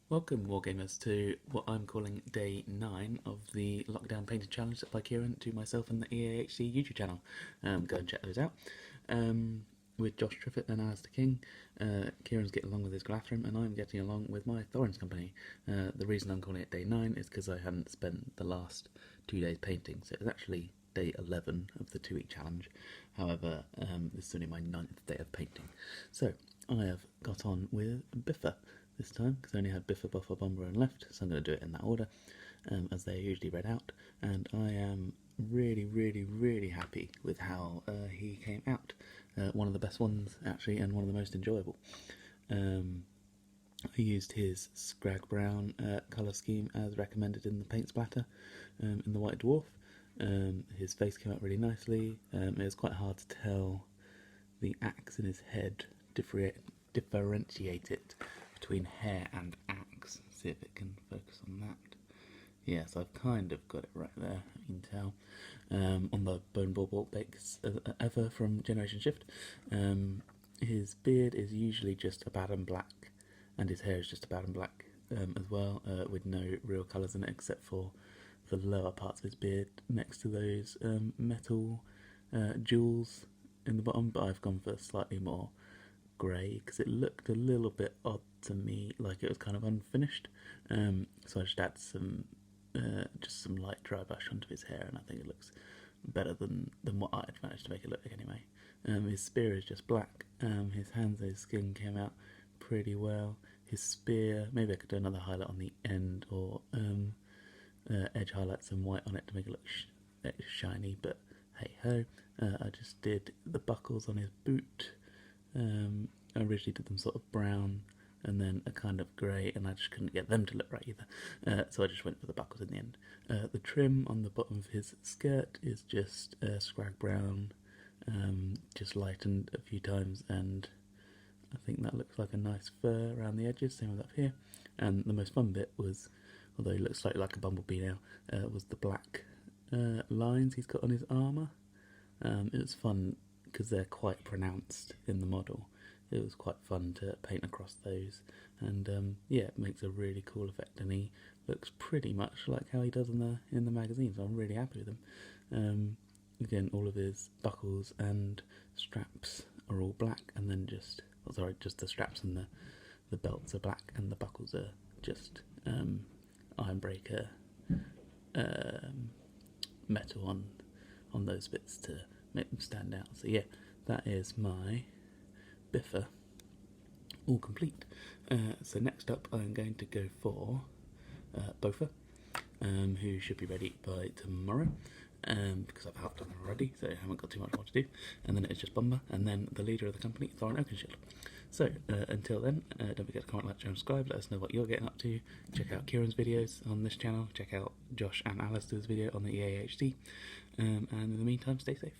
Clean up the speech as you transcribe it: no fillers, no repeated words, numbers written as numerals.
Welcome, Wargamers, to what I'm calling Day 9 of the Lockdown Painting Challenge set by Kieran to myself and the EAHC YouTube channel. Go and check those out. With Josh Triffitt and Alistair King, Kieran's getting along with his Glathrim and I'm getting along with my Thorin's company. The reason I'm calling it Day 9 is because I hadn't spent the last 2 days painting, so it's actually Day 11 of the 2-week challenge. However, this is only my 9th day of painting. So, I have got on with Bifur this time, because I only had Bifur, Buffer, Bomber and left, so I'm going to do it in that order, as they're usually read out, and I am really happy with how he came out. One of the best ones, actually, and one of the most enjoyable. I used his Scrag Brown colour scheme as recommended in the paint splatter in the White Dwarf. His face came out really nicely. It was quite hard to tell the axe in his head, differentiate it between hair and axe. See if it can focus on that. Yes, I've kind of got it right there, you can tell. On the Bone Ball Bakes ever from Generation Shift. His beard is usually just a bad and black, and his hair is just a bad and black as well, with no real colours in it except for the lower parts of his beard next to those metal jewels in the bottom, but I've gone for slightly more grey because it looked a little bit odd to me, like it was kind of unfinished. So I just add some light dry brush onto his hair, and I think it looks better than what I'd managed to make it look like anyway. His spear is just black. His hands and his skin came out pretty well. His spear, maybe I could do another highlight on the end, or edge highlight some white on it to make it look shiny, but hey ho. I just did the buckles on his boot. I originally did them sort of brown and then a kind of grey, and I just couldn't get them to look right either, so I just went for the buckles in the end. The trim on the bottom of his skirt is just Scrag Brown, just lightened a few times, and I think that looks like a nice fur around the edges, same with up here. And the most fun bit was, although he looks slightly like a bumblebee now, was the black lines he's got on his armour. It was fun because they're quite pronounced in the model. It was quite fun to paint across those, and yeah, it makes a really cool effect, and he looks pretty much like how he does in the magazine, so I'm really happy with him. Again, all of his buckles and straps are all black, and then just the straps and the belts are black, and the buckles are just ironbreaker metal on those bits to make them stand out. So yeah, that is my Bifur all complete. So next up I'm going to go for Bifur, who should be ready by tomorrow, because I've half done them already, so I haven't got too much more to do. And then it's just Bomber, and then the leader of the company, Thorin Oakenshield. So until then, don't forget to comment, like, share and subscribe. Let us know what you're getting up to. Check out Kieran's videos on this channel. Check out Josh and Alistair's video on the EAHD. And in the meantime, stay safe.